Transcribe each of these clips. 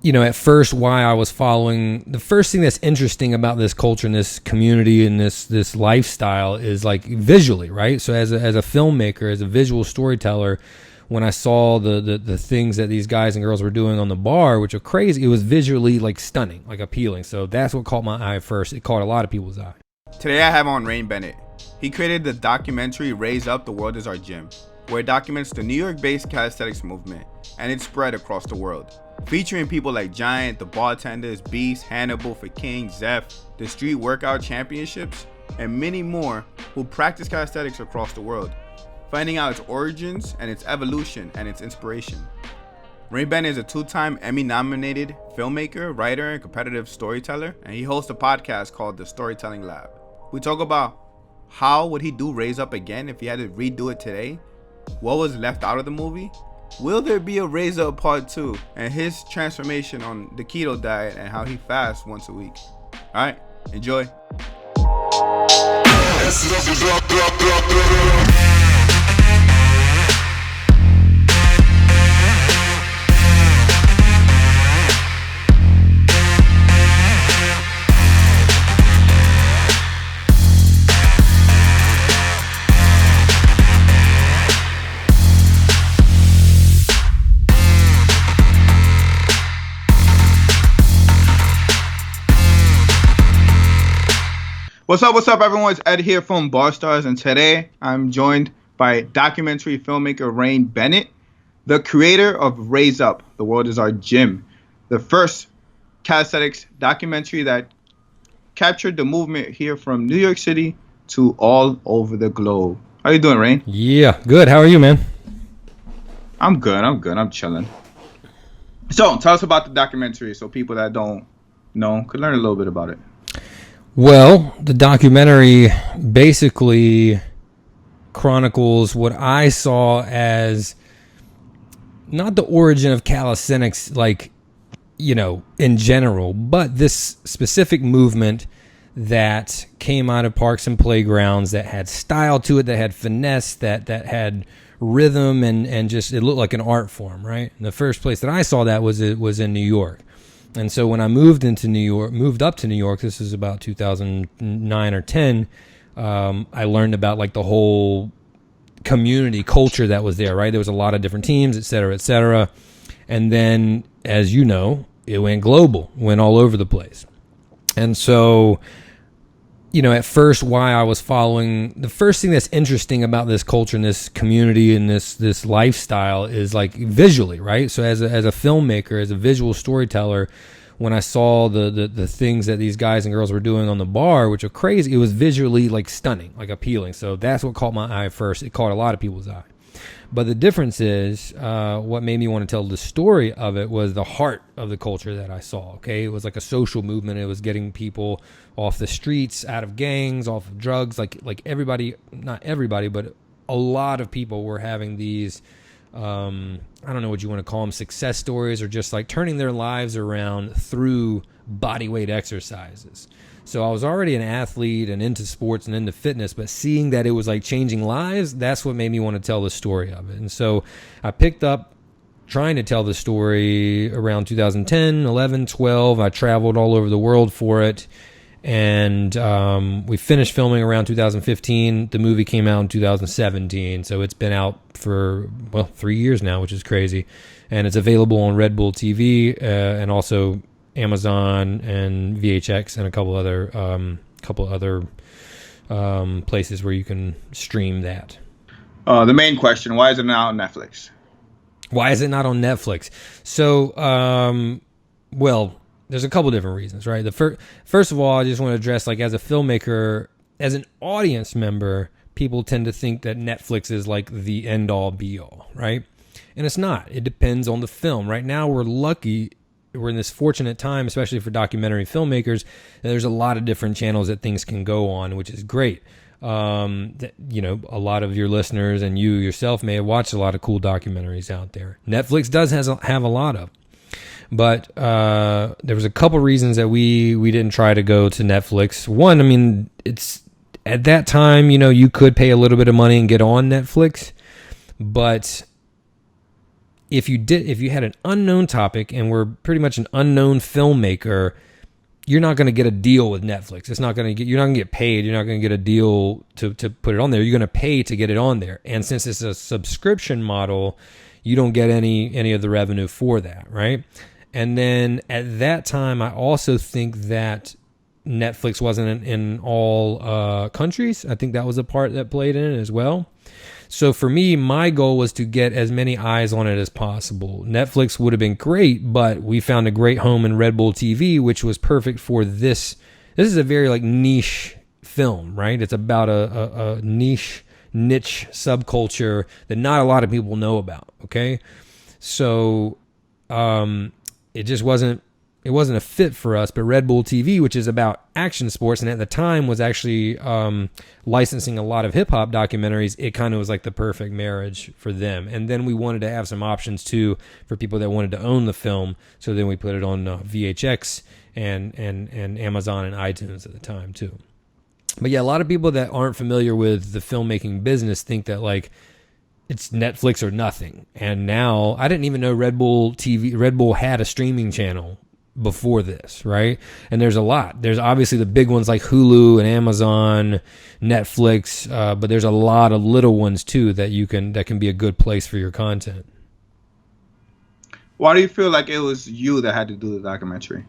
at first why I was following, the first thing that's interesting about this culture and this community and this lifestyle is like visually, right? So as a filmmaker, as a visual storyteller, when I saw the things that these guys and girls were doing on the bar, which are crazy, it was visually like stunning, like appealing. So that's what caught my eye first. It caught a lot of people's eye. Today I have on Bennett. He created the documentary Raise Up, The World Is Our Gym, where it documents the New York-based calisthenics movement and its spread across the world, featuring people like Giant, the Bartenders, Beast, Hannibal for King, Zeph, the Street Workout Championships, and many more who practice calisthenics across the world, finding out its origins and its evolution and its inspiration. Bennett is a 2-time Emmy-nominated filmmaker, writer, and competitive storyteller, and he hosts a podcast called The Storytelling Lab. We talk about how would he do Raise Up again if he had to redo it today, what was left out of the movie, will there be a Raise Up Part 2, and his transformation on the Keto Diet and how he fasts once a week. Alright, enjoy. What's up, everyone? It's Ed here from Barstarzz, and today I'm joined by documentary filmmaker Bennett, the creator of Raise Up, The World Is Our Gym, the first calisthenics documentary that captured the movement here from New York City to all over the globe. How you doing, Rain? Yeah, good. How are you, man? I'm good. I'm chilling. So, tell us about the documentary so people that don't know could learn a little bit about it. Well, the documentary basically chronicles what I saw as not the origin of calisthenics, like, in general, but this specific movement that came out of parks and playgrounds that had style to it, that had finesse, that had rhythm, and just it looked like an art form, right? And the first place that I saw that was in New York. And so when I moved up to New York, this is about 2009 or 10, I learned about like the whole community culture that was there, right? There was a lot of different teams, et cetera, et cetera. And then, as you know, it went global, went all over the place. And so, at first why I was following, the first thing that's interesting about this culture and this community and this lifestyle is like visually, right? So as a filmmaker, as a visual storyteller, when I saw the things that these guys and girls were doing on the bar, which are crazy, it was visually like stunning, like appealing. So that's what caught my eye first. It caught a lot of people's eye. But the difference is, what made me want to tell the story of it was the heart of the culture that I saw, okay? It was like a social movement. It was getting people off the streets, out of gangs, off of drugs. Like everybody, not everybody, but a lot of people were having these, I don't know what you want to call them, success stories, or just like turning their lives around through bodyweight exercises. So I was already an athlete and into sports and into fitness, but seeing that it was like changing lives, that's what made me want to tell the story of it. And so I picked up trying to tell the story around 2010, 11, 12. I traveled all over the world for it. And we finished filming around 2015. The movie came out in 2017. So it's been out for, 3 years now, which is crazy. And it's available on Red Bull TV and also Amazon and VHX and a couple other places where you can stream that. The main question: why is it not on Netflix? Why is it not on Netflix? So, there's a couple different reasons, right? First of all, I just want to address, like, as a filmmaker, as an audience member, people tend to think that Netflix is like the end all be all, right? And it's not. It depends on the film. Right now, we're lucky. We're in this fortunate time, especially for documentary filmmakers, that there's a lot of different channels that things can go on, which is great. A lot of your listeners and you yourself may have watched a lot of cool documentaries out there. Netflix does have a lot of. But there was a couple reasons that we didn't try to go to Netflix. One, I mean, it's at that time, you could pay a little bit of money and get on Netflix, but if you had an unknown topic and were pretty much an unknown filmmaker, you're not going to get a deal with Netflix. You're not going to get paid. You're not going to get a deal to put it on there. You're going to pay to get it on there. And since it's a subscription model, you don't get any of the revenue for that, right? And then at that time, I also think that Netflix wasn't in all countries. I think that was a part that played in it as well. So for me, my goal was to get as many eyes on it as possible. Netflix would have been great, but we found a great home in Red Bull TV, which was perfect for this. This is a very like niche film, right? It's about a niche subculture that not a lot of people know about. Okay. So, it just wasn't a fit for us, but Red Bull TV, which is about action sports, and at the time was actually licensing a lot of hip hop documentaries, it kind of was like the perfect marriage for them. And then we wanted to have some options too for people that wanted to own the film. So then we put it on VHX and Amazon and iTunes at the time too. But yeah, a lot of people that aren't familiar with the filmmaking business think that like it's Netflix or nothing. And now I didn't even know Red Bull had a streaming channel before this, right? And there's a lot. There's obviously the big ones like Hulu and Amazon, Netflix, but there's a lot of little ones too that can be a good place for your content. Why do you feel like it was you that had to do the documentary?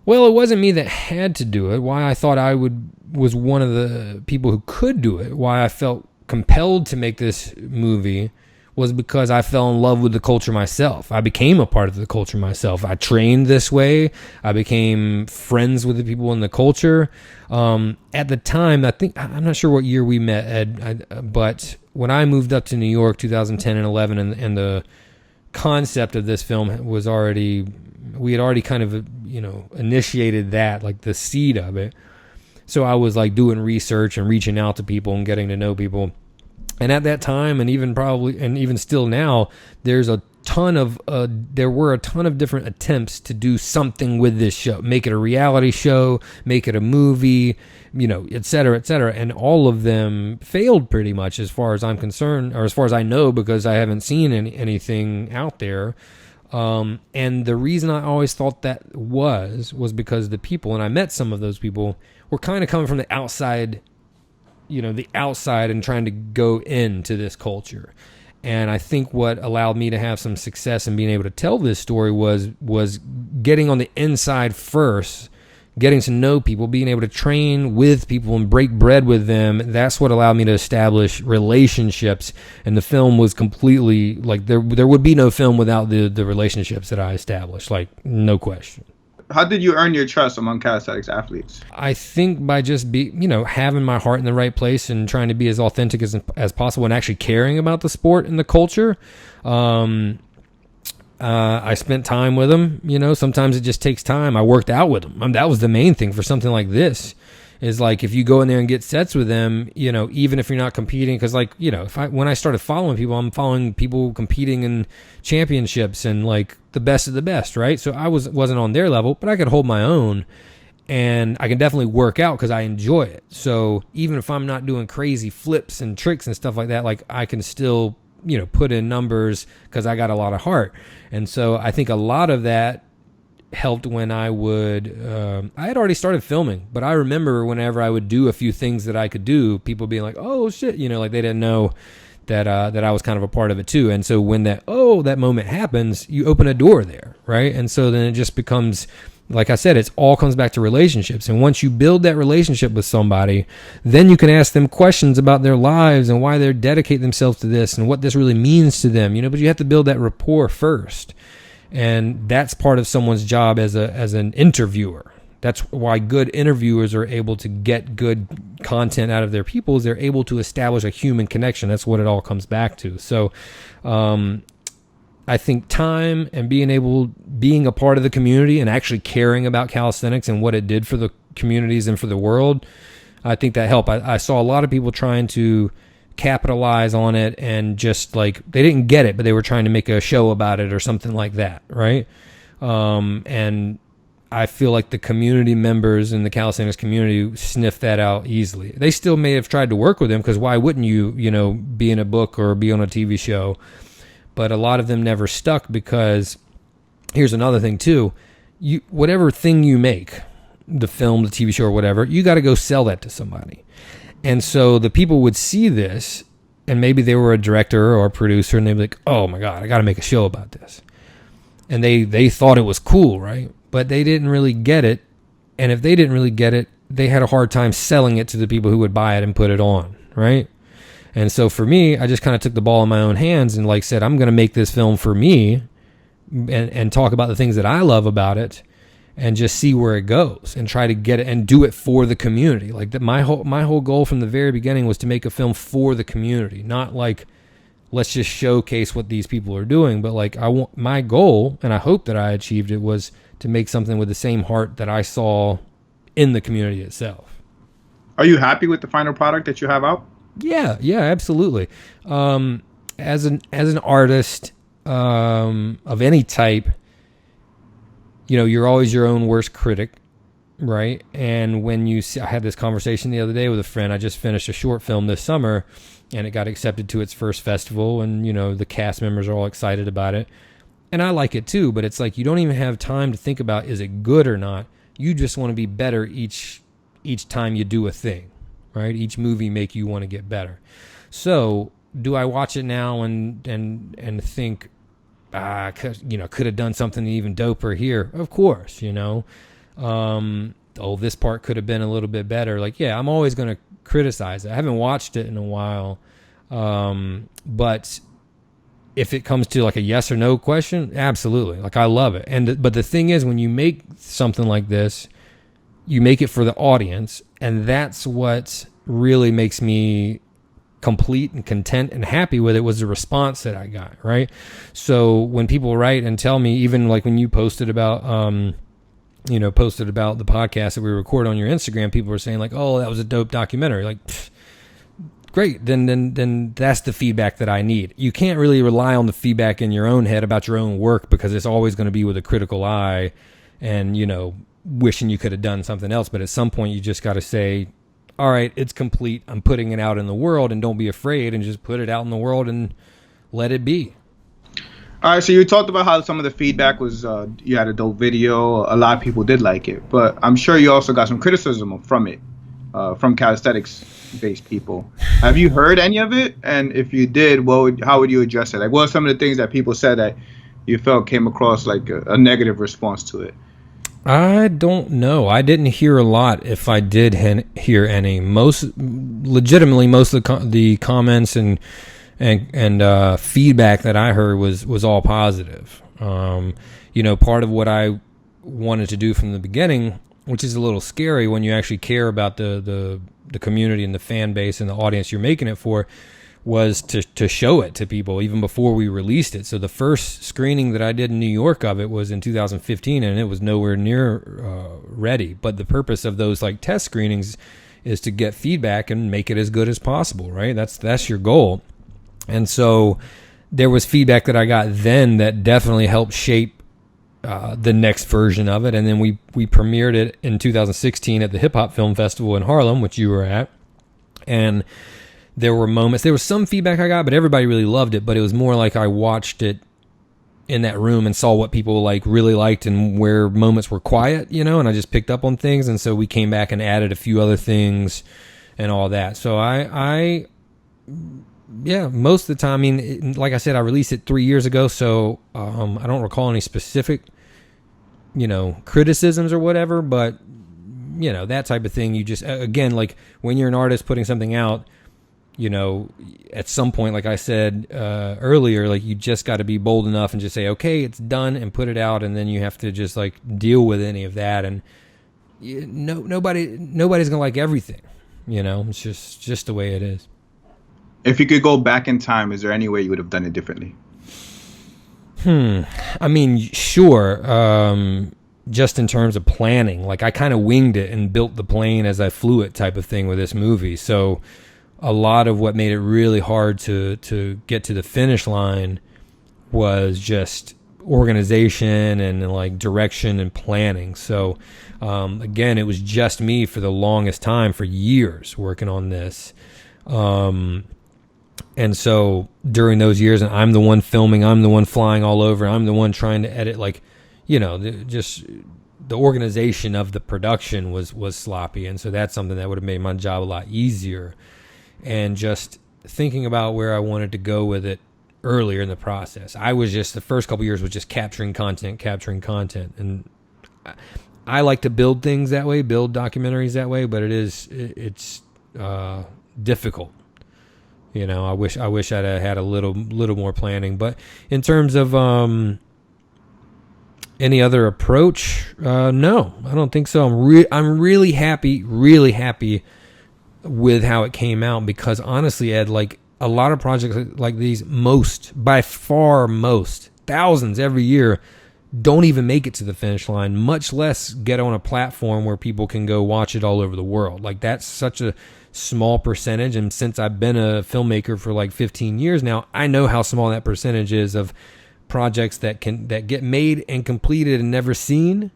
Well, it wasn't me that had to do it. Why I thought was one of the people who could do it. Why I felt compelled to make this movie was because I fell in love with the culture myself. I became a part of the culture myself. I trained this way. I became friends with the people in the culture. At the time, I'm not sure what year we met, Ed, but when I moved up to New York, 2010 and 11, and the concept of this film was we had already kind of, initiated that, like the seed of it. So I was like doing research and reaching out to people and getting to know people. And at that time, and even still now, there were a ton of different attempts to do something with this show, make it a reality show, make it a movie, et cetera, et cetera. And all of them failed pretty much as far as I'm concerned, or as far as I know, because I haven't seen anything out there. And the reason I always thought that was because the people, and I met some of those people, were kind of coming from the outside, and trying to go into this culture. And I think what allowed me to have some success in being able to tell this story was getting on the inside first, getting to know people, being able to train with people and break bread with them. That's what allowed me to establish relationships. And the film was completely like there would be no film without the relationships that I established, like no question. How did you earn your trust among calisthenics athletes? I think by just having my heart in the right place and trying to be as authentic as possible and actually caring about the sport and the culture. I spent time with them. Sometimes it just takes time. I worked out with them. That was the main thing for something like this. Is like if you go in there and get sets with them, even if you're not competing, because when I started following people, I'm following people competing in championships and like the best of the best, right? So I wasn't on their level, but I could hold my own, and I can definitely work out because I enjoy it. So even if I'm not doing crazy flips and tricks and stuff like that, like I can still put in numbers because I got a lot of heart. And so I think a lot of that helped when I had already started filming, but I remember whenever I would do a few things that I could do, people being like, oh shit, like they didn't know that I was kind of a part of it too. And so when that moment happens, you open a door there, right? And so then it just becomes, like I said, it all comes back to relationships. And once you build that relationship with somebody, then you can ask them questions about their lives and why they dedicate themselves to this and what this really means to them, but you have to build that rapport first. And that's part of someone's job as an interviewer. That's why good interviewers are able to get good content out of their people, is they're able to establish a human connection. That's what it all comes back to. So I think time and being a part of the community and actually caring about calisthenics and what it did for the communities and for the world, I think that helped. I saw a lot of people trying to capitalize on it and just like they didn't get it, but they were trying to make a show about it or something like that, right? And I feel like the community members in the calisthenics community sniffed that out easily. They still may have tried to work with him because why wouldn't you be in a book or be on a TV show? but a lot of them never stuck because here's another thing too. Whatever thing you make, the film, the TV show or whatever, you got to go sell that to somebody. And so the people would see this, and maybe they were a director or a producer, and they'd be like, oh my God, I got to make a show about this. And they thought it was cool, right? But they didn't really get it. And if they didn't really get it, they had a hard time selling it to the people who would buy it and put it on, right? And so for me, I just kind of took the ball in my own hands and like said, I'm going to make this film for me and talk about the things that I love about it and just see where it goes and try to get it and do it for the community. Like that, my whole goal from the very beginning was to make a film for the community, not like, let's just showcase what these people are doing. But like my goal, and I hope that I achieved it, was to make something with the same heart that I saw in the community itself. Are you happy with the final product that you have out? Yeah, absolutely. As an artist of any type, you know, you're always your own worst critic, right? And when I had this conversation the other day with a friend. I just finished a short film this summer, and it got accepted to its first festival, and you know, the cast members are all excited about it, and I like it too. But it's like you don't even have time to think about is it good or not. You just want to be better each time you do a thing, right? Each movie make you want to get better. So do I watch it now and think, could have done something even doper here? Of course, you know. This part could have been a little bit better. Like, yeah, I'm always going to criticize it. I haven't watched it in a while. But if it comes to like a yes or no question, absolutely. Like, I love it. But the thing is, when you make something like this, you make it for the audience, and that's what really makes me complete and content and happy with it, was the response that I got, right? So when people write and tell me, even like when you posted about the podcast that we record on your Instagram, people were saying like, oh, that was a dope documentary. Like, great. Then that's the feedback that I need. You can't really rely on the feedback in your own head about your own work, because it's always going to be with a critical eye and, you know, wishing you could have done something else. But at some point you just got to say, all right, it's complete. I'm putting it out in the world, and don't be afraid, and just put it out in the world and let it be. All right, so you talked about how some of the feedback was you had a dope video. A lot of people did like it, but I'm sure you also got some criticism from it, from calisthenics-based people. Have you heard any of it? And if you did, how would you address it? Like, what are some of the things that people said that you felt came across like a negative response to it? I don't know. I didn't hear a lot. If I did hear any, most of the comments and feedback that I heard was all positive. You know, part of what I wanted to do from the beginning, which is a little scary when you actually care about the community and the fan base and the audience you're making it for, was to show it to people even before we released it. So the first screening that I did in New York of it was in 2015, and it was nowhere near ready. But the purpose of those like test screenings is to get feedback and make it as good as possible, right? That's your goal. And so there was feedback that I got then that definitely helped shape the next version of it. And then we premiered it in 2016 at the Hip Hop Film Festival in Harlem, which you were at. And there was some feedback I got, but everybody really loved it. But it was more like I watched it in that room and saw what people like really liked and where moments were quiet, you know, and I just picked up on things. And so we came back and added a few other things and all that. So yeah, most of the time, I mean, like I said, I released it 3 years ago, so I don't recall any specific, you know, criticisms or whatever, but, you know, that type of thing. You just, again, like when you're an artist putting something out, you know, at some point, like I said earlier, like you just got to be bold enough and just say, okay, it's done, and put it out, and then you have to just like deal with any of that. And nobody's gonna like everything, you know. It's just the way it is. If you could go back in time, is there any way you would have done it differently? I mean, sure. Just in terms of planning, like I kind of winged it and built the plane as I flew it type of thing with this movie. So a lot of what made it really hard to get to the finish line was just organization and like direction and planning. So again, it was just me for the longest time, for years, working on this. And so during those years, and I'm the one filming, I'm the one flying all over, I'm the one trying to edit, like, you know, just the organization of the production was sloppy. And so that's something that would have made my job a lot easier. And just thinking about where I wanted to go with it earlier in the process, I was just, the first couple years was just capturing content. And I like to build things that way, build documentaries that way, but it's difficult. You know, I wish I'd have had a little more planning. But in terms of any other approach, no, I don't think so. I'm really happy with how it came out, because honestly, Ed, like a lot of projects like these, by far most, thousands every year, don't even make it to the finish line, much less get on a platform where people can go watch it all over the world. Like, that's such a small percentage. And since I've been a filmmaker for like 15 years now, I know how small that percentage is of projects that get made and completed and never seen,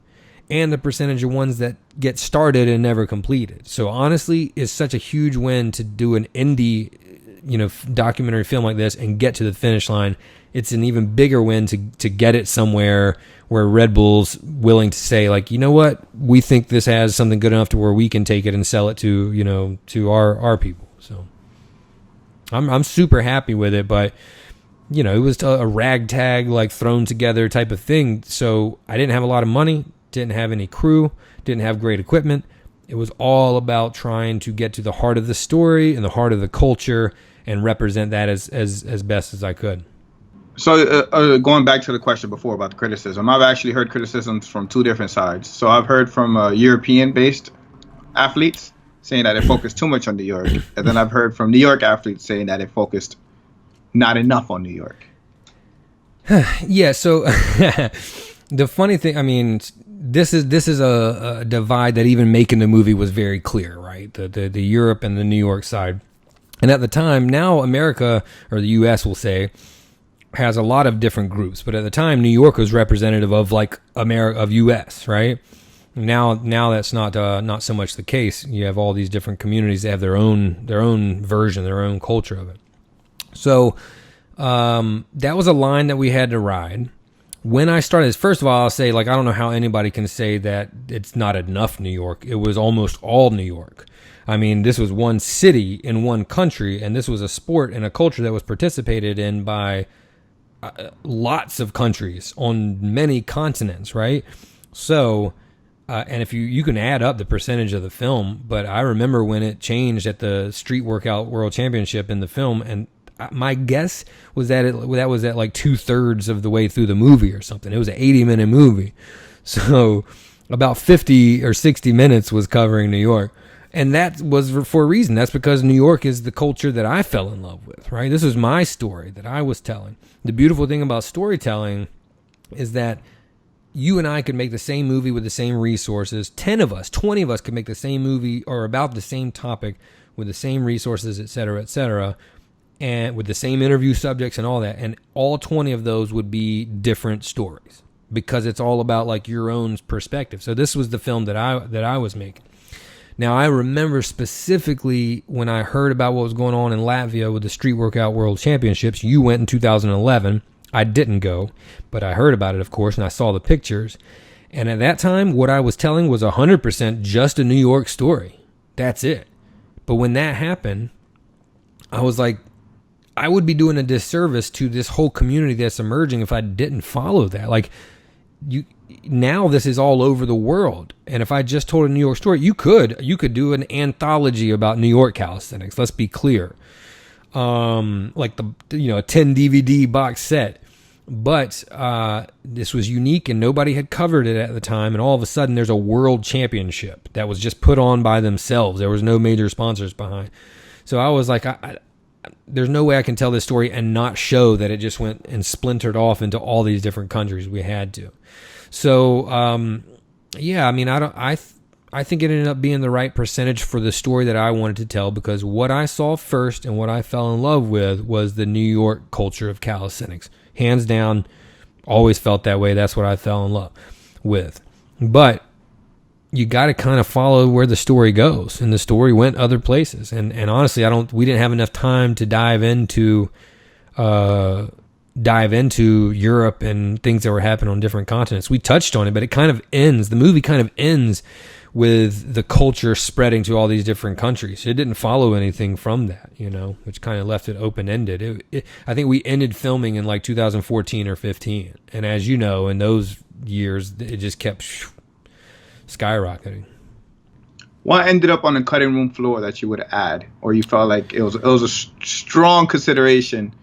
and the percentage of ones that get started and never completed. So honestly, it's such a huge win to do an indie, you know, documentary film like this and get to the finish line. It's an even bigger win to get it somewhere where Red Bull's willing to say, like, you know what, we think this has something good enough to where we can take it and sell it to, you know, to our people. So I'm super happy with it, but you know, it was a ragtag, like thrown together type of thing. So I didn't have a lot of money, didn't have any crew, didn't have great equipment. It was all about trying to get to the heart of the story and the heart of the culture and represent that as best as I could. So going back to the question before about the criticism, I've actually heard criticisms from two different sides. So I've heard from European-based athletes saying that it focused too much on New York. And then I've heard from New York athletes saying that it focused not enough on New York. Yeah, so the funny thing, I mean, this is a divide that even making the movie was very clear, right? The Europe and the New York side. And at the time, now America, or the U.S. will say, has a lot of different groups, but at the time, New York was representative of like America, of U.S., right? Now that's not so much the case. You have all these different communities that have their own version, their own culture of it. So that was a line that we had to ride. When I started, first of all, I'll say, like, I don't know how anybody can say that it's not enough New York. It was almost all New York. I mean, this was one city in one country, and this was a sport and a culture that was participated in by lots of countries on many continents, right? So, and if you can add up the percentage of the film, but I remember when it changed at the Street Workout World Championship in the film, and my guess was that that was at like 2/3 of the way through the movie or something. It was an 80-minute movie. So about 50 or 60 minutes was covering New York. And that was for a reason. That's because New York is the culture that I fell in love with, right? This was my story that I was telling. The beautiful thing about storytelling is that you and I could make the same movie with the same resources. 10 of us, 20 of us could make the same movie or about the same topic with the same resources, et cetera, and with the same interview subjects and all that. And all 20 of those would be different stories because it's all about like your own perspective. So this was the film that I was making. Now, I remember specifically when I heard about what was going on in Latvia with the Street Workout World Championships. You went in 2011. I didn't go, but I heard about it, of course, and I saw the pictures. And at that time, what I was telling was 100% just a New York story. That's it. But when that happened, I was like, I would be doing a disservice to this whole community that's emerging if I didn't follow that. Like, now this is all over the world, and if I just told a New York story, you could do an anthology about New York calisthenics. Let's be clear, like a 10 DVD box set. But this was unique, and nobody had covered it at the time. And all of a sudden, there's a world championship that was just put on by themselves. There was no major sponsors behind. So I was like, there's no way I can tell this story and not show that it just went and splintered off into all these different countries. We had to. So, yeah, I mean, I think it ended up being the right percentage for the story that I wanted to tell, because what I saw first and what I fell in love with was the New York culture of calisthenics. Hands down, always felt that way. That's what I fell in love with. But you got to kind of follow where the story goes, and the story went other places. And honestly, we didn't have enough time to dive into Europe and things that were happening on different continents. We touched on it, but the movie kind of ends with the culture spreading to all these different countries. It didn't follow anything from that, which kind of left it open-ended. I think we ended filming in like 2014 or 15. And as you know, in those years, it just kept skyrocketing. What ended up on the cutting room floor that you would add, or you felt like it was a strong consideration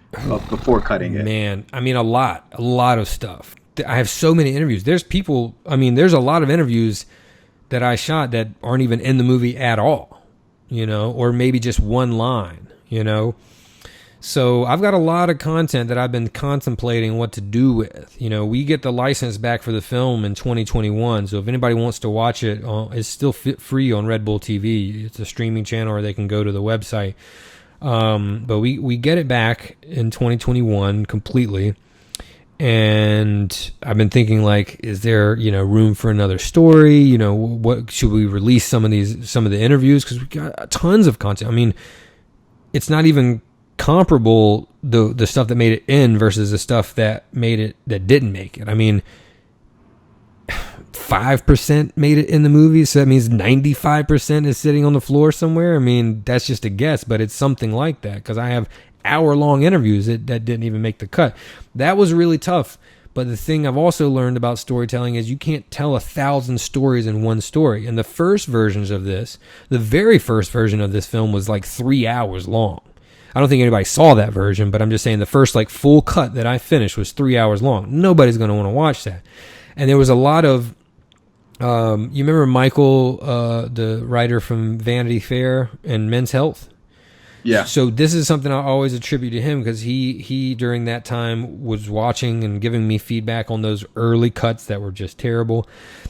before cutting it? Man, I mean, a lot of stuff. I have so many interviews. There's a lot of interviews that I shot that aren't even in the movie at all, or maybe just one line, So I've got a lot of content that I've been contemplating what to do with. We get the license back for the film in 2021. So if anybody wants to watch it, it's still free on Red Bull TV. It's a streaming channel, or they can go to the website. But we get it back in 2021 completely. And I've been thinking, like, is there, room for another story? What should we release some of the interviews? Because we got tons of content. I mean, it's not even comparable, the stuff that made it in versus the stuff that didn't make it. I mean, 5% made it in the movie, so that means 95% is sitting on the floor somewhere. I mean, that's just a guess, but it's something like that, because I have hour-long interviews that didn't even make the cut. That was really tough. But the thing I've also learned about storytelling is you can't tell 1,000 stories in one story. And the very first version of this film was like 3 hours long. I don't think anybody saw that version, but I'm just saying the first like full cut that I finished was 3 hours long. Nobody's going to want to watch that. And there was a lot of, you remember Michael, the writer from Vanity Fair and Men's Health? Yeah. So this is something I always attribute to him, because he during that time was watching and giving me feedback on those early cuts that were just terrible.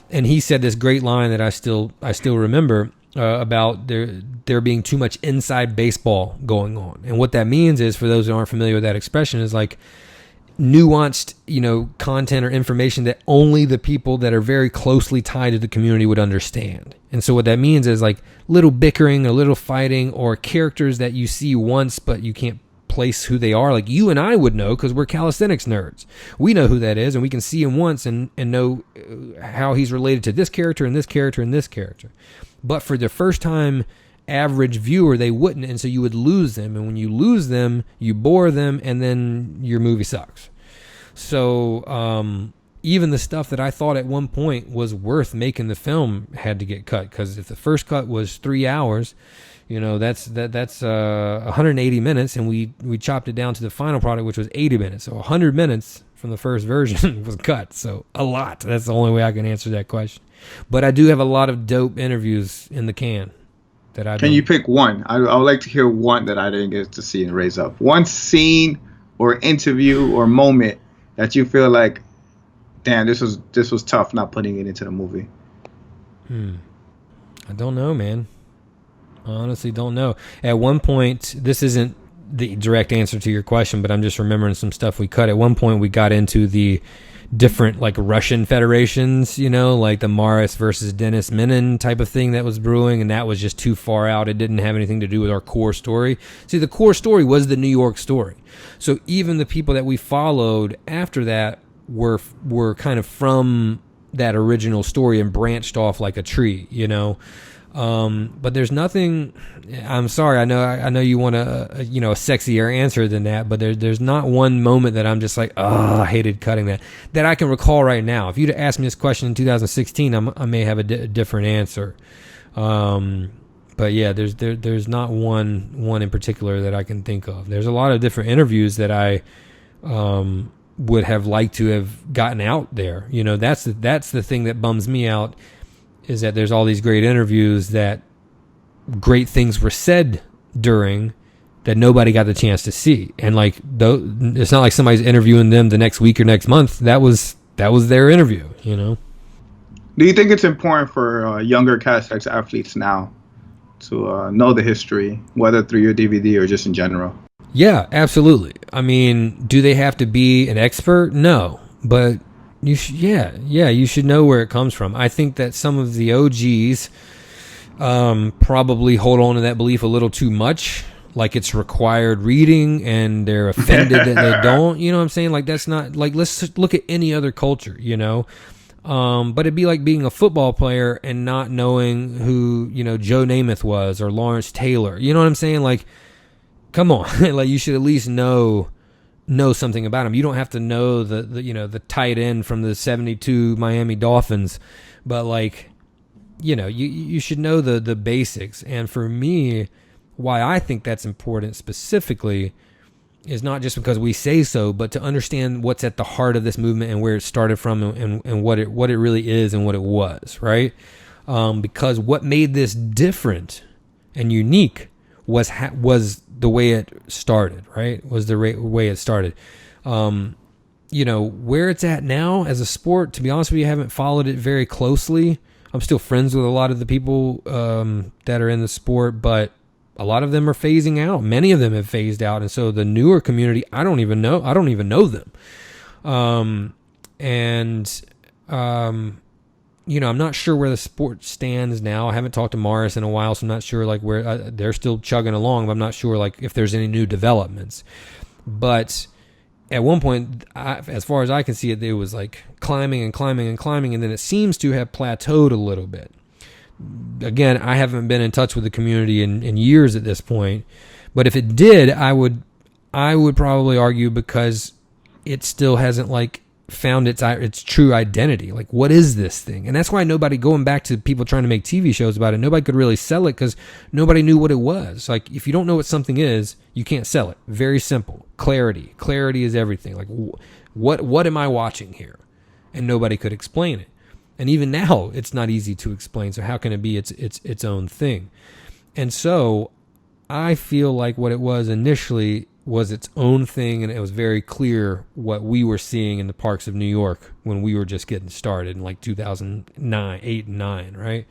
And he said this great line that I still remember, about there being too much inside baseball going on. And what that means is, for those who aren't familiar with that expression, is like nuanced, content or information that only the people that are very closely tied to the community would understand. And so what that means is like little bickering or little fighting, or characters that you see once but you can't place who they are. Like you and I would know, because we're calisthenics nerds. We know who that is, and we can see him once and know how he's related to this character and this character and this character. But for the first time average viewer, they wouldn't, and so you would lose them. And when you lose them, you bore them, and then your movie sucks. So even the stuff that I thought at one point was worth making the film had to get cut, because if the first cut was 3 hours, that's 180 minutes, and we chopped it down to the final product, which was 80 minutes. So 100 minutes from the first version was cut. So a lot. That's the only way I can answer that question. But I do have a lot of dope interviews in the can. Can you pick one? I would like to hear one that I didn't get to see and Raise Up. One scene or interview or moment that you feel like, damn, this was tough not putting it into the movie. I don't know, man. I honestly don't know. At one point, this isn't the direct answer to your question, but I'm just remembering some stuff we cut. At one point, we got into the different like Russian federations, like the Morris versus Dennis Menin type of thing that was brewing, and that was just too far out. It didn't have anything to do with our core story. See, the core story was the New York story. So even the people that we followed after that were kind of from that original story and branched off like a tree, But there's nothing. I'm sorry. I know you want a sexier answer than that, but there's not one moment that I'm just like, oh, I hated cutting that I can recall right now. If you'd asked me this question in 2016, I may have a different answer. But yeah, there's not one in particular that I can think of. There's a lot of different interviews that I would have liked to have gotten out there. That's the thing that bums me out, is that there's all these great interviews that great things were said during that nobody got the chance to see. And like, it's not like somebody's interviewing them the next week or next month. That was their interview, Do you think it's important for younger calisthenics athletes now to know the history, whether through your DVD or just in general? Yeah, absolutely. I mean, do they have to be an expert? No. But, You should know where it comes from. I think that some of the OGs probably hold on to that belief a little too much, like it's required reading, and they're offended that they don't. You know what I'm saying? Like, that's not, like, let's look at any other culture, you know. But it'd be like being a football player and not knowing who, you know, Joe Namath was, or Lawrence Taylor. You know what I'm saying? Like, come on. Like, you should at least know something about him. You don't have to know the you know, the tight end from the 72 Miami Dolphins, but, like, you know, you should know the basics. And for me, why I think that's important specifically is not just because we say so, but to understand what's at the heart of this movement and where it started from, and what it really is and what it was, right? Because what made this different and unique was the way it started, right? Was the way it started. You know, where it's at now as a sport, to be honest with you, I haven't followed it very closely. I'm still friends with a lot of the people that are in the sport, but a lot of them are phasing out. Many of them have phased out. And so the newer community, I don't even know them. You know, I'm not sure where the sport stands now. I haven't talked to Morris in a while, so I'm not sure, like, where they're still chugging along, but I'm not sure, like, if there's any new developments. But at one point, as far as I can see it was like climbing, and then it seems to have plateaued a little bit. Again, I haven't been in touch with the community in years at this point, but if it did, I would probably argue because it still hasn't, like, found its true identity. Like, what is this thing? And that's why nobody, going back to people trying to make TV shows about it, nobody could really sell it because nobody knew what it was. Like, if you don't know what something is, you can't sell it. Very simple. Clarity is everything. Like, what am I watching here? And nobody could explain it. And even now, it's not easy to explain. So how can it be its own thing? And so I feel like what it was initially was its own thing, and it was very clear what we were seeing in the parks of New York when we were just getting started in, like, 2009, 8 and 9, right?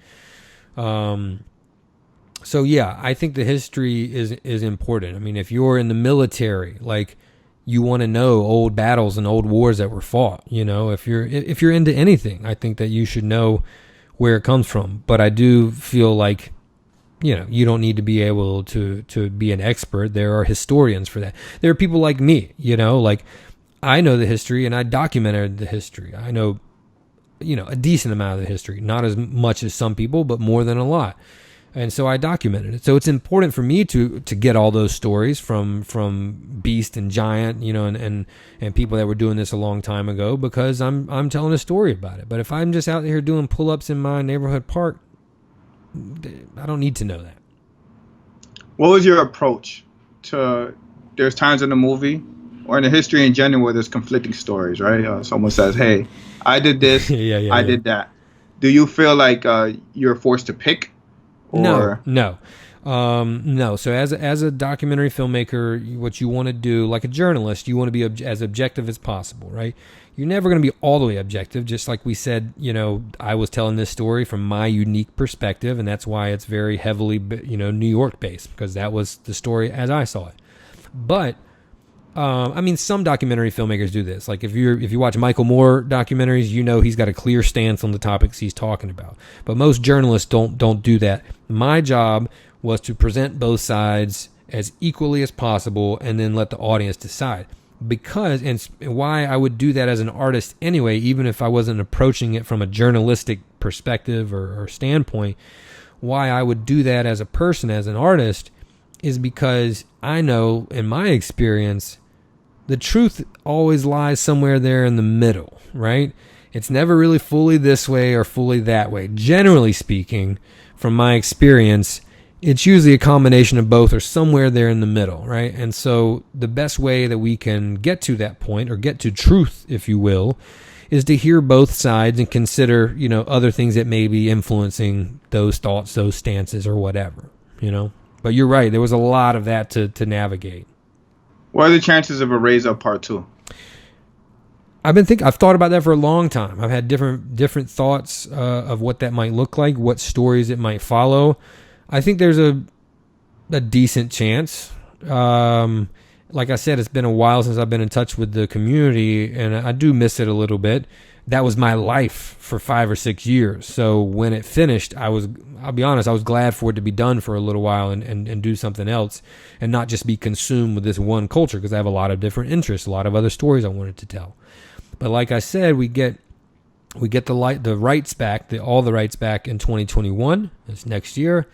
So yeah, I think the history is important. I mean, if you're in the military, like, you want to know old battles and old wars that were fought. You know, if you're into anything, I think that you should know where it comes from. But I do feel like, you know, you don't need to be able to be an expert. There are historians for that. There are people like me, you know, like, I know the history and I documented the history. I know, you know, a decent amount of the history, not as much as some people, but more than a lot. And so I documented it. So it's important for me to get all those stories from Beast and Giant, you know, and people that were doing this a long time ago, because I'm telling a story about it. But if I'm just out here doing pull-ups in my neighborhood park, I don't need to know that. What was your approach to? There's times in the movie or in the history in general where there's conflicting stories, right? Someone says, "Hey, I did this, I did that." Do you feel like you're forced to pick? Or? No. So as a documentary filmmaker, what you want to do, like a journalist, you want to be as objective as possible, right? You're never going to be all the way objective. Just like we said, you know, I was telling this story from my unique perspective, and that's why it's very heavily, you know, New York based, because that was the story as I saw it. But I mean, some documentary filmmakers do this. Like, if you watch Michael Moore documentaries, you know he's got a clear stance on the topics he's talking about. But most journalists don't do that. My job was to present both sides as equally as possible, and then let the audience decide. Because, and why I would do that as an artist anyway, even if I wasn't approaching it from a journalistic perspective or standpoint, why I would do that as a person, as an artist, is because I know, in my experience, the truth always lies somewhere there in the middle, right? It's never really fully this way or fully that way. Generally speaking, from my experience, it's usually a combination of both or somewhere there in the middle, right? And so the best way that we can get to that point, or get to truth, if you will, is to hear both sides and consider, you know, other things that may be influencing those thoughts, those stances, or whatever, you know? But you're right, there was a lot of that to navigate. What are the chances of a Raise Up Part 2? I've thought about that for a long time. I've had different thoughts of what that might look like, what stories it might follow. I think there's a decent chance. Like I said, it's been a while since I've been in touch with the community, and I do miss it a little bit. that was my life for 5 or 6 years. So when it finished, I'll be honest, I was glad for it to be done for a little while and do something else and not just be consumed with this one culture, because I have a lot of different interests, a lot of other stories I wanted to tell. But like I said, we get the rights back, all the rights back in 2021. That's next year.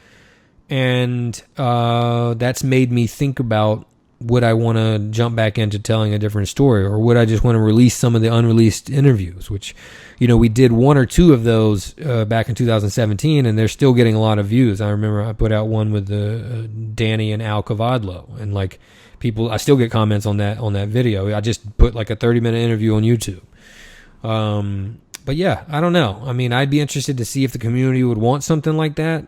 And that's made me think about, would I want to jump back into telling a different story, or would I just want to release some of the unreleased interviews, which, we did 1 or 2 of those back in 2017, and they're still getting a lot of views. I remember I put out one with Danny and Al Cavadlo, and like I still get comments on that video. I just put like a 30-minute interview on YouTube. But yeah, I don't know. I mean, I'd be interested to see if the community would want something like that.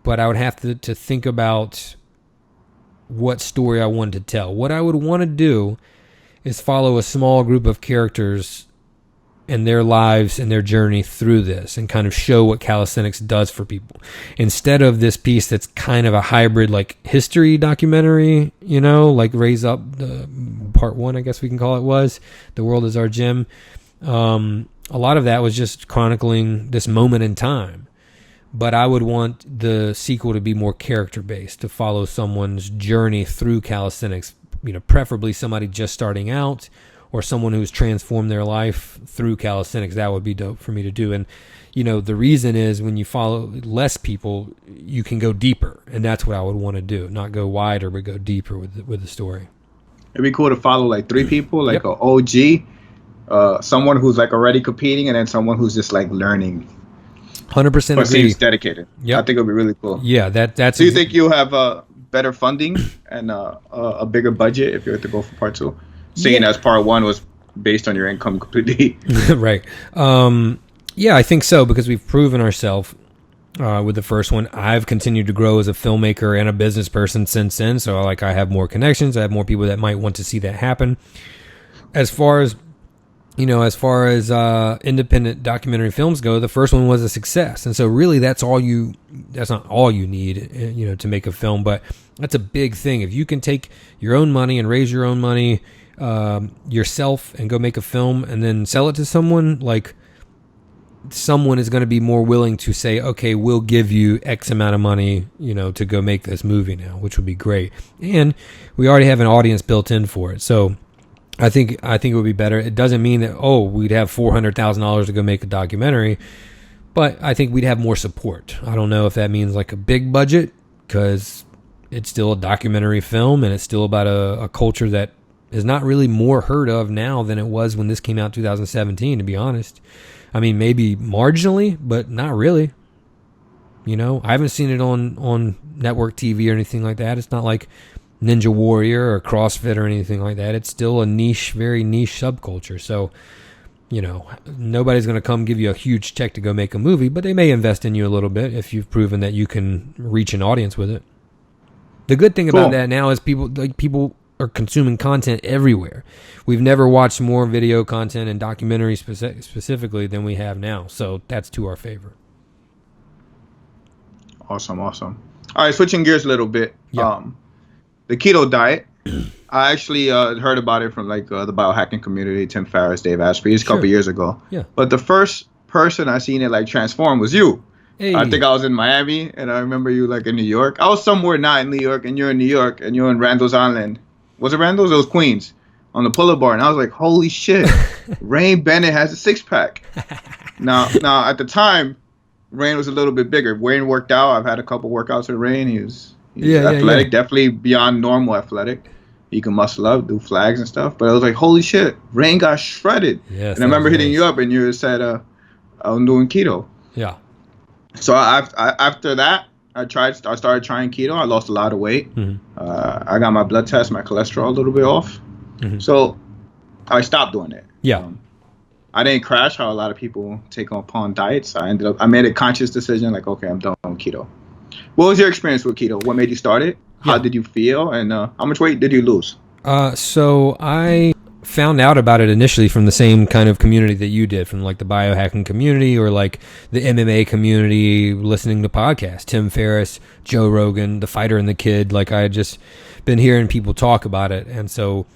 But I would have to think about what story I wanted to tell. What I would want to do is follow a small group of characters and their lives and their journey through this, and kind of show what calisthenics does for people, instead of this piece that's kind of a hybrid, like history documentary, like Raise Up, the part 1, I guess we can call it, was The World Is Our Gym. A lot of that was just chronicling this moment in time. But I would want the sequel to be more character-based, to follow someone's journey through calisthenics, preferably somebody just starting out, or someone who's transformed their life through calisthenics. That would be dope for me to do. And, the reason is, when you follow less people, you can go deeper. And that's what I would want to do. Not go wider, but go deeper with the story. It'd be cool to follow like 3 people, like an OG, someone who's like already competing, and then someone who's just like learning. 100% but agree. seems dedicated. Yeah, I think it'll be really cool. Yeah, that's. Do you think you'll have better funding and a bigger budget if you were to go for part 2? Seeing as part 1 was based on your income completely. Right. Yeah, I think so, because we've proven ourselves with the first one. I've continued to grow as a filmmaker and a business person since then. So I have more connections. I have more people that might want to see that happen. As far as independent documentary films go, the first one was a success. And so really that's not all you need, to make a film, but that's a big thing. If you can take your own money and raise your own money yourself and go make a film and then sell it to someone, like, someone is going to be more willing to say, okay, we'll give you X amount of money, to go make this movie now, which would be great. And we already have an audience built in for it. So I think it would be better. It doesn't mean that, we'd have $400,000 to go make a documentary, but I think we'd have more support. I don't know if that means like a big budget, because it's still a documentary film and it's still about a culture that is not really more heard of now than it was when this came out in 2017, to be honest. I mean, maybe marginally, but not really. I haven't seen it on network TV or anything like that. It's not like Ninja Warrior or CrossFit or anything like that. It's still a niche, very niche subculture. So, nobody's going to come give you a huge check to go make a movie, but they may invest in you a little bit if you've proven that you can reach an audience with it. The good thing about that now is people are consuming content everywhere. We've never watched more video content and documentaries specifically than we have now. So that's to our favor. Awesome. All right, switching gears a little bit. Yeah. The Keto Diet. I actually heard about it from the biohacking community, Tim Ferriss, Dave Asprey, a couple years ago. Yeah. But the first person I seen it transform was you. Hey. I think I was in Miami, and I remember you in New York. I was somewhere not in New York, and you're in New York, and you're in Randall's Island. Was it Randall's? It was Queens on the pull-up bar, and I was like, "Holy shit! Rain Bennett has a 6-pack." Now, at the time, Rain was a little bit bigger. Rain worked out. I've had a couple workouts with Rain. He's athletic, definitely beyond normal athletic. He can muscle up, do flags and stuff. But I was like, "Holy shit! Rain got shredded." Yes, and I remember hitting you up, and you said, "I'm doing keto." Yeah. So after that, I started trying keto. I lost a lot of weight. Mm-hmm. I got my blood test, my cholesterol a little bit off. Mm-hmm. So I stopped doing it. Yeah. I didn't crash how a lot of people take upon diets. I made a conscious decision, okay, I'm done with keto. What was your experience with keto? What made you start it? How did you feel? And how much weight did you lose? So I found out about it initially from the same kind of community that you did, from the biohacking community or the MMA community, listening to podcasts, Tim Ferriss, Joe Rogan, The Fighter and the Kid. I had just been hearing people talk about it. And so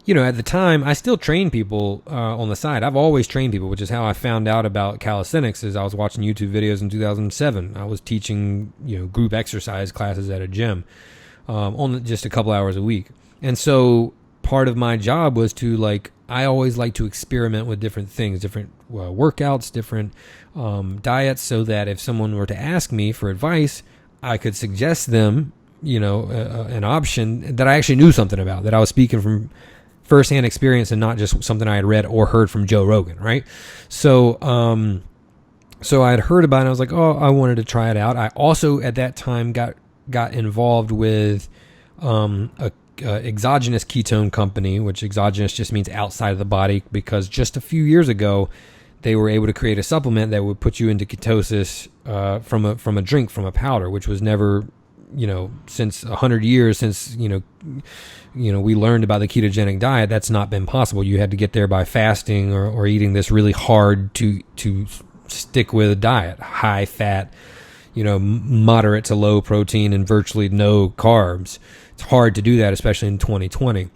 at the time, I still train people on the side. I've always trained people, which is how I found out about calisthenics. Is I was watching YouTube videos in 2007. I was teaching, group exercise classes at a gym, on just a couple hours a week. And so part of my job was to I always like to experiment with different things, different workouts, different diets, so that if someone were to ask me for advice, I could suggest them, an option that I actually knew something about, that I was speaking from firsthand experience and not just something I had read or heard from Joe Rogan, right? So, so I had heard about it. And I was like, oh, I wanted to try it out. I also at that time got involved with a exogenous ketone company, which exogenous just means outside of the body, because just a few years ago they were able to create a supplement that would put you into ketosis from a drink, from a powder, which was never, since 100 years since we learned about the ketogenic diet, that's not been possible. You had to get there by fasting or eating this really hard to stick with diet, high fat, moderate to low protein and virtually no carbs. It's hard to do that, especially in 2020.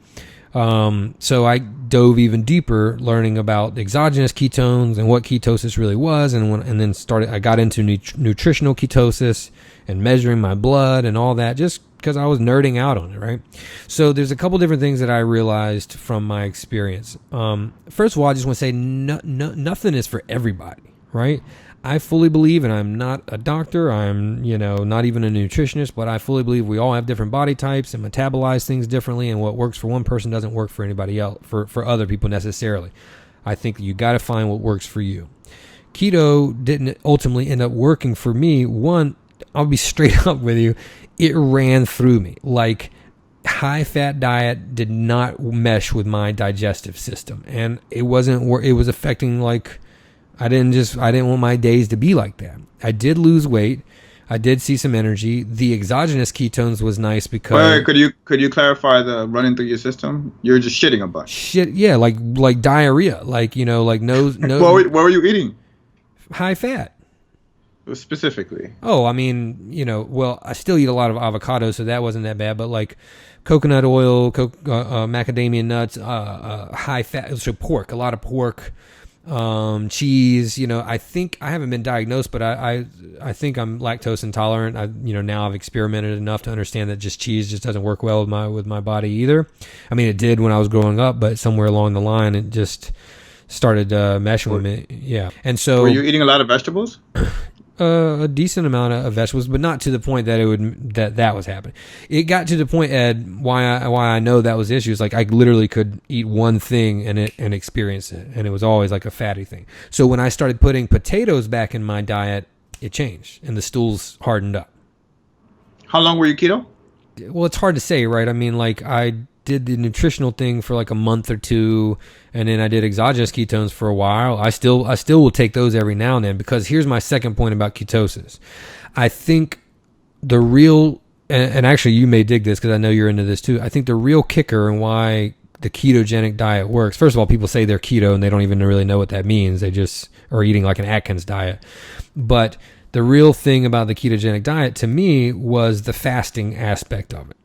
So I dove even deeper, learning about exogenous ketones and what ketosis really was, and then I got into nutritional ketosis and measuring my blood and all that, just because I was nerding out on it, right? So there's a couple different things that I realized from my experience. First of all, I just want to say nothing is for everybody, right? I fully believe, and I'm not a doctor, I'm, not even a nutritionist, but I fully believe we all have different body types and metabolize things differently, and what works for one person doesn't work for anybody else, for other people necessarily. I think you got to find what works for you. Keto didn't ultimately end up working for me. One, I'll be straight up with you, it ran through me. High fat diet did not mesh with my digestive system, and it was affecting I didn't want my days to be like that. I did lose weight. I did see some energy. The exogenous ketones was nice because. Wait, could you clarify the running through your system? You're just shitting a bunch. Shit, yeah, like diarrhea, no. What were you eating? High fat. Specifically. Oh, I mean, well, I still eat a lot of avocado, so that wasn't that bad. But coconut oil, macadamia nuts, high fat, so pork, a lot of pork. Cheese, I think I haven't been diagnosed, but I think I'm lactose intolerant. Now I've experimented enough to understand that just cheese just doesn't work well with my body either. I mean, it did when I was growing up, but somewhere along the line, it just started meshing with me. Yeah. And so, were you eating a lot of vegetables? A decent amount of vegetables, but not to the point that that was happening. It got to the point, Ed, why I know that was the issue. Is I literally could eat one thing and experience it, and it was always a fatty thing. So when I started putting potatoes back in my diet, it changed, and the stools hardened up. How long were you keto? Well, it's hard to say, right? I mean, I did the nutritional thing for a month or two, and then I did exogenous ketones for a while. I still will take those every now and then, because here's my second point about ketosis. I think the real, and actually you may dig this because I know you're into this too, I think the real kicker and why the ketogenic diet works, first of all, people say they're keto and they don't even really know what that means. They just are eating like an Atkins diet. But the real thing about the ketogenic diet to me was the fasting aspect of it.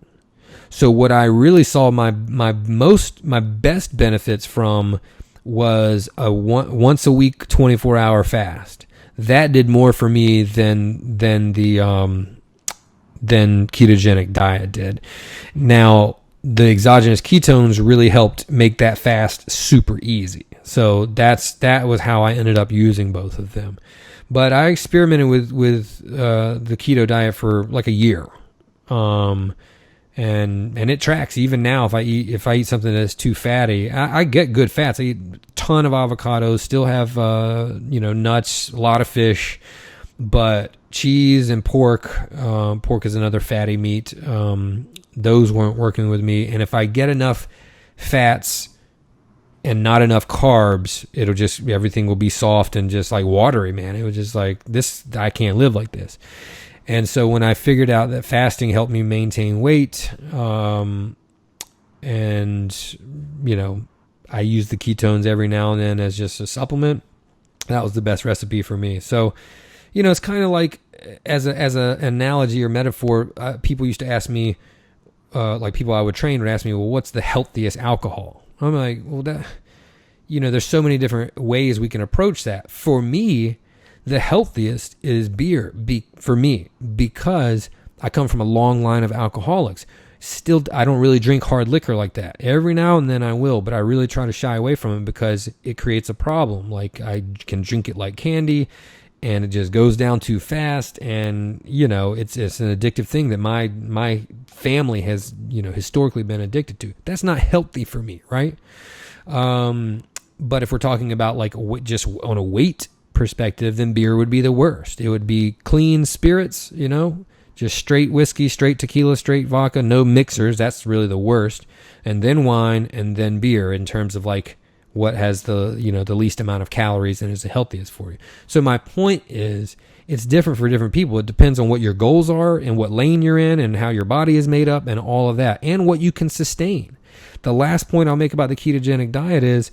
So what I really saw my best benefits from was a once a week 24-hour fast. That did more for me than ketogenic diet did. Now, the exogenous ketones really helped make that fast super easy. So that was how I ended up using both of them. But I experimented with the keto diet for a year. And it tracks even now. If I eat something that's too fatty, I get good fats. I eat a ton of avocados, still have nuts, a lot of fish, but cheese and pork. Pork is another fatty meat. Those weren't working with me. And if I get enough fats and not enough carbs, everything will be soft and just watery, man. It was just this. I can't live like this. And so when I figured out that fasting helped me maintain weight, and, I use the ketones every now and then as just a supplement, that was the best recipe for me. So, it's kind of as an analogy or metaphor, people used to ask me, people I would train would ask me, well, what's the healthiest alcohol? I'm like, well, there's so many different ways we can approach that. For me, the healthiest is beer for me, because I come from a long line of alcoholics. Still, I don't really drink hard liquor like that. Every now and then I will, but I really try to shy away from it because it creates a problem. Like, I can drink it like candy, and it just goes down too fast. And, it's an addictive thing that my family has, historically been addicted to. That's not healthy for me, right? But if we're talking about like just on a weight perspective, then beer would be the worst. It would be clean spirits, just straight whiskey, straight tequila, straight vodka, no mixers. That's really the worst. And then wine, and then beer, in terms of like what has the least amount of calories and is the healthiest for you. So my point is, it's different for different people. It depends on what your goals are and what lane you're in and how your body is made up and all of that, and what you can sustain. The last point I'll make about the ketogenic diet is,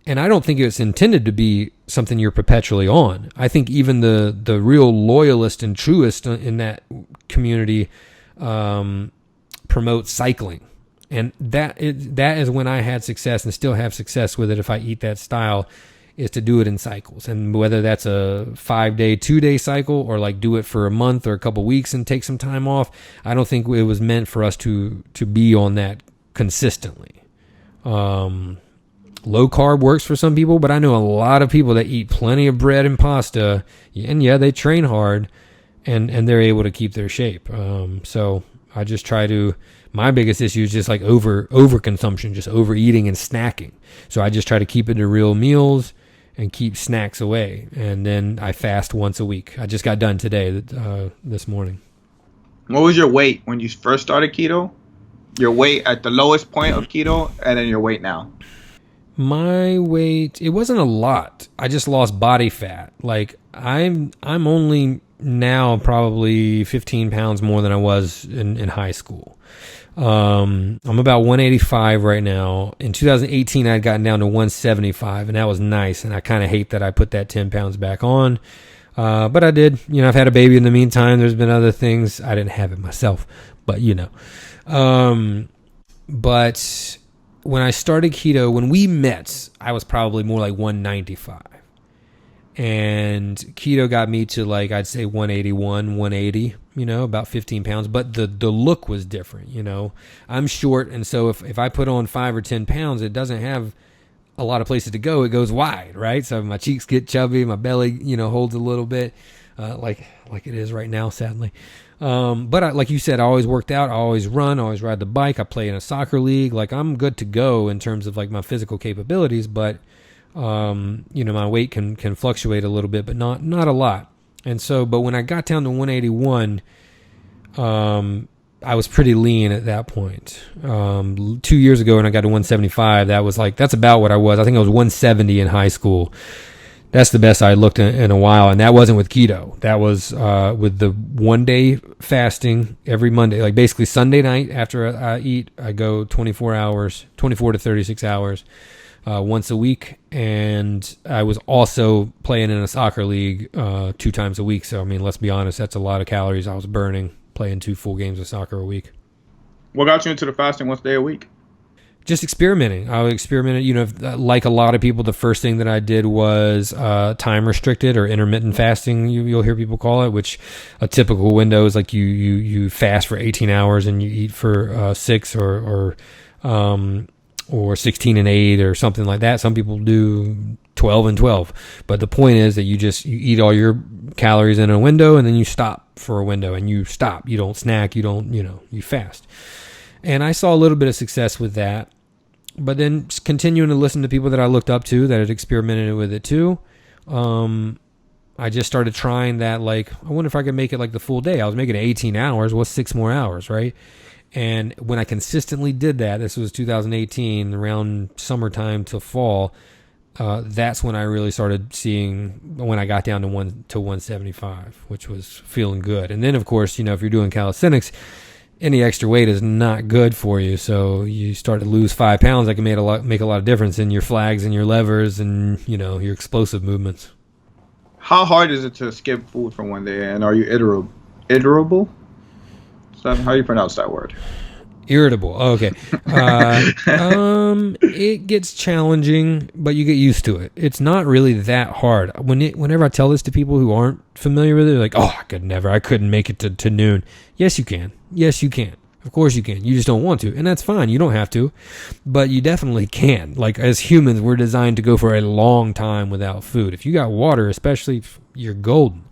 and I don't think it's intended to be something you're perpetually on. I think even the real loyalist and truest in that community promote cycling. And that is when I had success and still have success with it if I eat that style, is to do it in cycles. And whether that's a 5-day, 2-day cycle, or like do it for a month or a couple weeks and take some time off, I don't think it was meant for us to be on that consistently. Low carb works for some people, but I know a lot of people that eat plenty of bread and pasta, and they train hard, and they're able to keep their shape. So I just try to, my biggest issue is just like overconsumption, just overeating and snacking. So I just try to keep it to real meals and keep snacks away. And then I fast once a week. I just got done today, this morning. What was your weight when you first started keto? Your weight at the lowest point of keto, and then your weight now? My weight, it wasn't a lot. I just lost body fat. Like, I'm only now probably 15 pounds more than I was in high school. I'm about 185 right now. In 2018, I had gotten down to 175, and that was nice. And I kind of hate that I put that 10 pounds back on. But I did. I've had a baby in the meantime. There's been other things. I didn't have it myself, but but when I started keto, when we met, I was probably more like 195. And keto got me to, like, I'd say 181, 180, about 15 pounds. But the look was different, I'm short. And so if I put on 5 or 10 pounds, it doesn't have a lot of places to go. It goes wide, right? So my cheeks get chubby, my belly, holds a little bit, like it is right now, sadly. But like you said, I always worked out. I always run. I always ride the bike. I play in a soccer league. Like, I'm good to go in terms of like my physical capabilities. But, my weight can fluctuate a little bit, but not a lot. And so, but when I got down to 181, I was pretty lean at that point. 2 years ago when I got to 175, that's about what I was. I think I was 170 in high school. That's the best I looked in a while, and that wasn't with keto. That was with the 1 day fasting every Monday. Like, basically Sunday night after I eat, I go 24 to 36 hours once a week. And I was also playing in a soccer league 2 times a week. So, I mean, let's be honest, that's a lot of calories I was burning playing 2 full games of soccer a week. What got you into the fasting 1 day a week? Just experimenting. I experimented, like a lot of people, the first thing that I did was time restricted or intermittent fasting, you'll hear people call it, which a typical window is like you fast for 18 hours and you eat for 6 or 16 and 8 or something like that. Some people do 12 and 12. But the point is that you eat all your calories in a window, and then you stop for a window, and you stop. You don't snack. You don't, you fast. And I saw a little bit of success with that. But then just continuing to listen to people that I looked up to that had experimented with it too. I just started trying that, like, I wonder if I could make it like the full day. I was making it 18 hours. What's 6 more hours, right? And when I consistently did that, this was 2018, around summertime to fall, that's when I really started seeing, when I got down to 175, which was feeling good. And then, of course, if you're doing calisthenics, any extra weight is not good for you. So you start to lose 5 pounds. That can make a lot of difference in your flags and your levers and, your explosive movements. How hard is it to skip food for 1 day? And are you iterable? Is that how you pronounce that word? Irritable. Oh, okay. It gets challenging, but you get used to it. It's not really that hard. Whenever I tell this to people who aren't familiar with it, they're like, "Oh, I couldn't make it to noon." Yes, you can. Yes, you can. Of course you can. You just don't want to, and that's fine. You don't have to, but you definitely can. Like, as humans, we're designed to go for a long time without food. If you got water, especially, you're golden.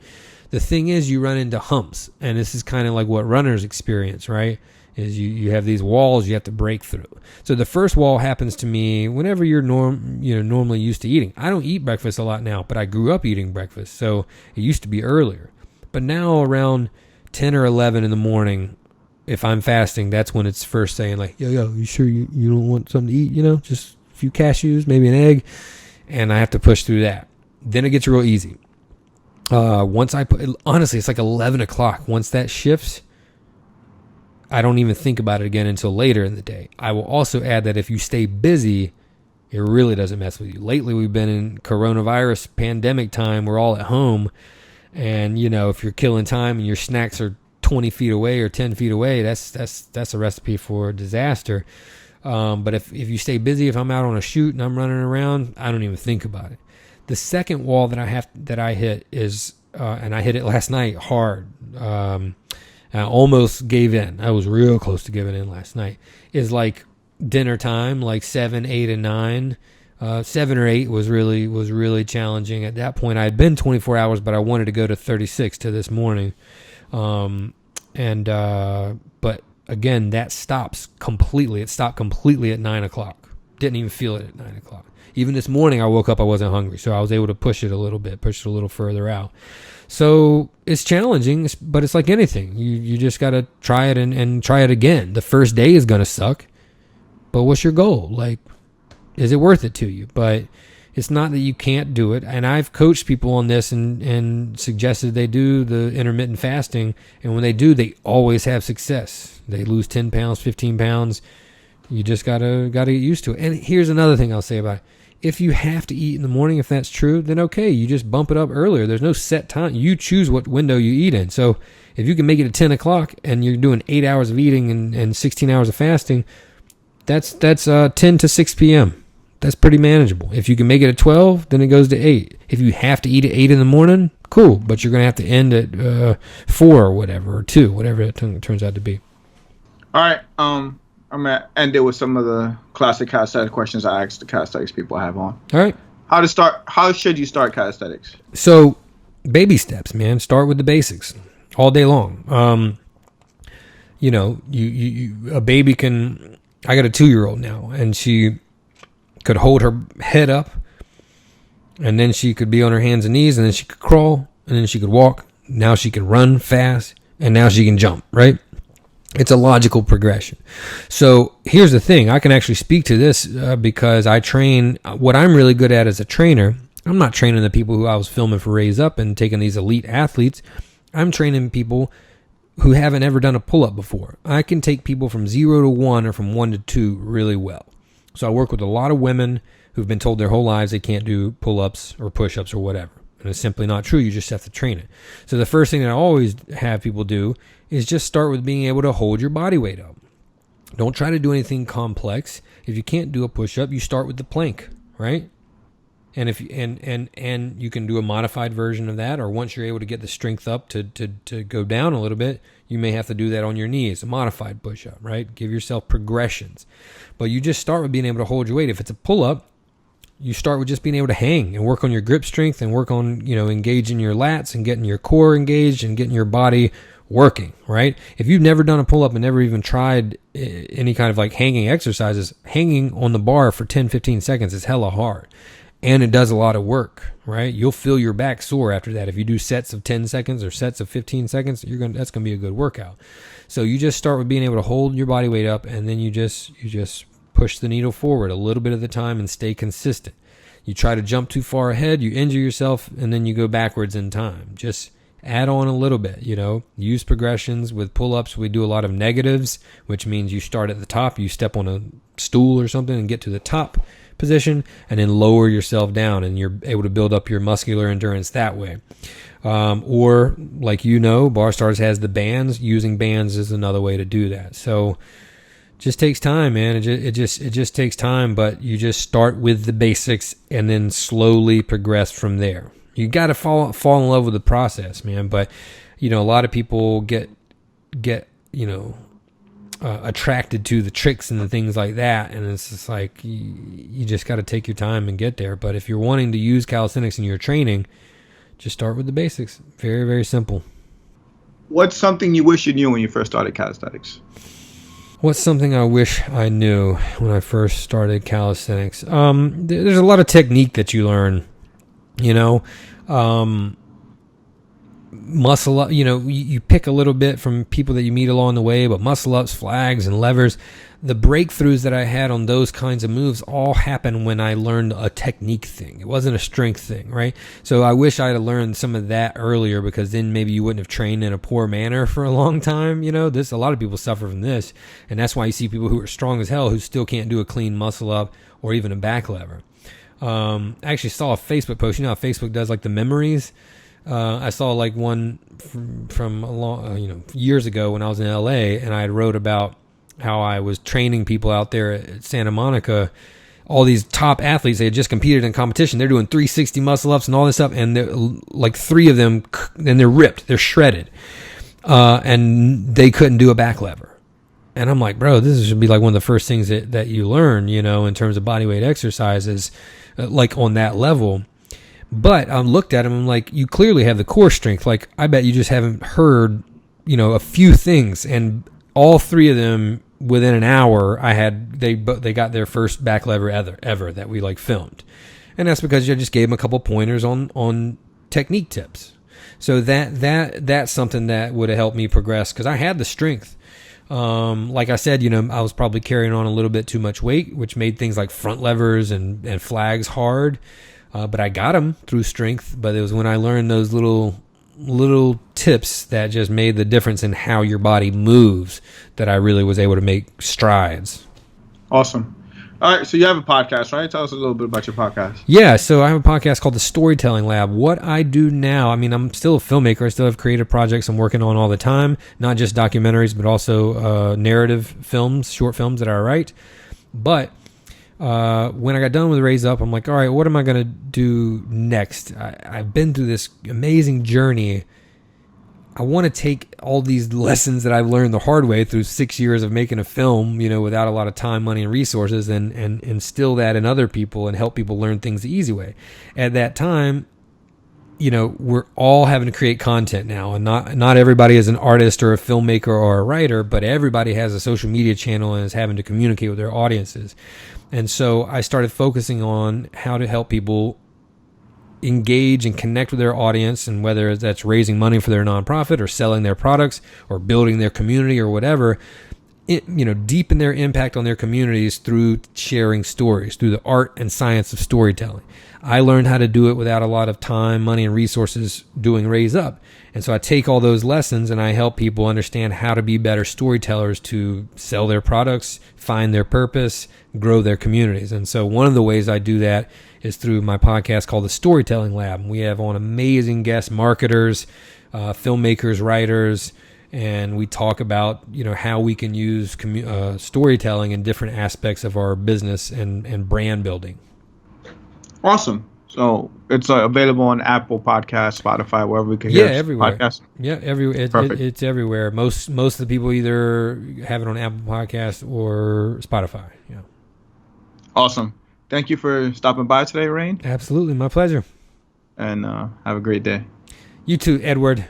The thing is, you run into humps, and this is kind of like what runners experience, right? Is you have these walls you have to break through. So the first wall happens to me whenever you're normally used to eating. I don't eat breakfast a lot now, but I grew up eating breakfast, so it used to be earlier. But now around 10 or 11 in the morning, if I'm fasting, that's when it's first saying like, yo, you sure you don't want something to eat? Just a few cashews, maybe an egg, and I have to push through that. Then it gets real easy. Once honestly, it's like 11 o'clock. Once that shifts, I don't even think about it again until later in the day. I will also add that if you stay busy, it really doesn't mess with you. Lately, we've been in coronavirus pandemic time. We're all at home. And, if you're killing time and your snacks are 20 feet away or 10 feet away, that's a recipe for disaster. But if you stay busy, if I'm out on a shoot and I'm running around, I don't even think about it. The second wall that I hit is, and I hit it last night hard, I almost gave in. I was real close to giving in last night. Is like dinner time, like 7, 8, and 9. 7 or 8 was really challenging. At that point, I had been 24 hours, but I wanted to go to 36 to this morning. But again, that stops completely. It stopped completely at 9 o'clock. Didn't even feel it at 9 o'clock. Even this morning, I woke up, I wasn't hungry, so I was able to push it a little further out. So it's challenging, but it's like anything. You just got to try it and try it again. The first day is going to suck, but what's your goal? Like, is it worth it to you? But it's not that you can't do it. And I've coached people on this and suggested they do the intermittent fasting. And when they do, they always have success. They lose 10 pounds, 15 pounds. You just gotta get used to it. And here's another thing I'll say about it. If you have to eat in the morning, if that's true, then okay, you just bump it up earlier. There's no set time. You choose what window you eat in. So if you can make it at 10 o'clock and you're doing 8 hours of eating and 16 hours of fasting, that's 10 to 6 p.m. That's pretty manageable. If you can make it at 12, then it goes to 8. If you have to eat at 8 in the morning, cool, but you're going to have to end at 4 or whatever, or 2, whatever it turns out to be. All right. I'm going to end it with some of the classic calisthenics questions I asked the calisthenics people I have on. All right. How should you start calisthenics? So, baby steps, man. Start with the basics all day long. A baby can... I got a 2-year-old now, and she could hold her head up, and then she could be on her hands and knees, and then she could crawl, and then she could walk. Now she can run fast, and now she can jump, right? It's a logical progression. So here's the thing. I can actually speak to this because I train. What I'm really good at as a trainer, I'm not training the people who I was filming for Raise Up and taking these elite athletes. I'm training people who haven't ever done a pull-up before. I can take people from 0 to 1 or from 1 to 2 really well. So I work with a lot of women who've been told their whole lives they can't do pull-ups or push-ups or whatever. And it's simply not true. You just have to train it. So the first thing that I always have people do is just start with being able to hold your body weight up. Don't try to do anything complex. If you can't do a push-up, you start with the plank, right? And if and you can do a modified version of that, or once you're able to get the strength up to go down a little bit, you may have to do that on your knees, a modified push-up, right? Give yourself progressions. But you just start with being able to hold your weight. If it's a pull-up, you start with just being able to hang and work on your grip strength and work on, engaging your lats and getting your core engaged and getting your body working, right? If you've never done a pull-up and never even tried any kind of like hanging exercises, hanging on the bar for 10, 15 seconds is hella hard. And it does a lot of work, right? You'll feel your back sore after that. If you do sets of 10 seconds or sets of 15 seconds, that's going to be a good workout. So you just start with being able to hold your body weight up, and then you just push the needle forward a little bit at a time and stay consistent. You try to jump too far ahead, you injure yourself, and then you go backwards in time. Just add on a little bit, use progressions. With pull-ups, we do a lot of negatives, which means you start at the top, you step on a stool or something and get to the top position, and then lower yourself down, and you're able to build up your muscular endurance that way. Or like Barstarzz has the bands. Using bands is another way to do that. So Just takes time, man. It just takes time, but you just start with the basics and then slowly progress from there. You got to fall in love with the process, man. But a lot of people get attracted to the tricks and the things like that, and it's just like you just got to take your time and get there. But if you're wanting to use calisthenics in your training, just start with the basics. Very, very simple. What's something you wish you knew when you first started calisthenics? What's something I wish I knew when I first started calisthenics? There's a lot of technique that you learn, muscle up, you pick a little bit from people that you meet along the way, but muscle ups, flags, and levers, the breakthroughs that I had on those kinds of moves all happened when I learned a technique thing. It wasn't a strength thing, right? So I wish I had learned some of that earlier, because then maybe you wouldn't have trained in a poor manner for a long time. A lot of people suffer from this, and that's why you see people who are strong as hell who still can't do a clean muscle up or even a back lever. I actually saw a Facebook post. How Facebook does like the memories. I saw like one from a long, years ago when I was in LA, and I wrote about how I was training people out there at Santa Monica. All these top athletes, they had just competed in competition. They're doing 360 muscle ups and all this stuff, and they're like 3 of them, and they're ripped, they're shredded, and they couldn't do a back lever. And I'm like, bro, this should be like one of the first things that you learn, in terms of bodyweight exercises, like on that level. But I looked at him, I'm like, you clearly have the core strength. Like, I bet you just haven't heard, a few things. And all 3 of them, within an hour, they got their first back lever ever that we like filmed. And that's because I just gave them a couple pointers on technique tips. So that's something that would have helped me progress, because I had the strength. Like I said, I was probably carrying on a little bit too much weight, which made things like front levers and flags hard. But I got them through strength. But it was when I learned those little tips that just made the difference in how your body moves that I really was able to make strides. Awesome. All right, so you have a podcast, right? Tell us a little bit about your podcast. Yeah, so I have a podcast called The Storytelling Lab. What I do now, I'm still a filmmaker. I still have creative projects I'm working on all the time, not just documentaries, but also narrative films, short films that I write. But when I got done with Raise Up, I'm like, all right, what am I going to do next? I've been through this amazing journey. I want to take all these lessons that I've learned the hard way through 6 years of making a film, without a lot of time, money, and resources, and instill that in other people and help people learn things the easy way. At that time, we're all having to create content now, and not everybody is an artist or a filmmaker or a writer, but everybody has a social media channel and is having to communicate with their audiences. And so I started focusing on how to help people engage and connect with their audience, and whether that's raising money for their nonprofit or selling their products or building their community or whatever, deepen their impact on their communities through sharing stories, through the art and science of storytelling. I learned how to do it without a lot of time, money, and resources doing Raise Up. And so I take all those lessons and I help people understand how to be better storytellers to sell their products, find their purpose, grow their communities. And so one of the ways I do that is through my podcast called The Storytelling Lab. We have on amazing guest marketers, filmmakers, writers, and we talk about how we can use storytelling in different aspects of our business and brand building. Awesome. So it's available on Apple Podcasts, Spotify, wherever we can hear everywhere. Podcasts. Yeah, it's everywhere. Most of the people either have it on Apple Podcasts or Spotify. Yeah. Awesome. Thank you for stopping by today, Rain. Absolutely, my pleasure. And have a great day. You too, Edward.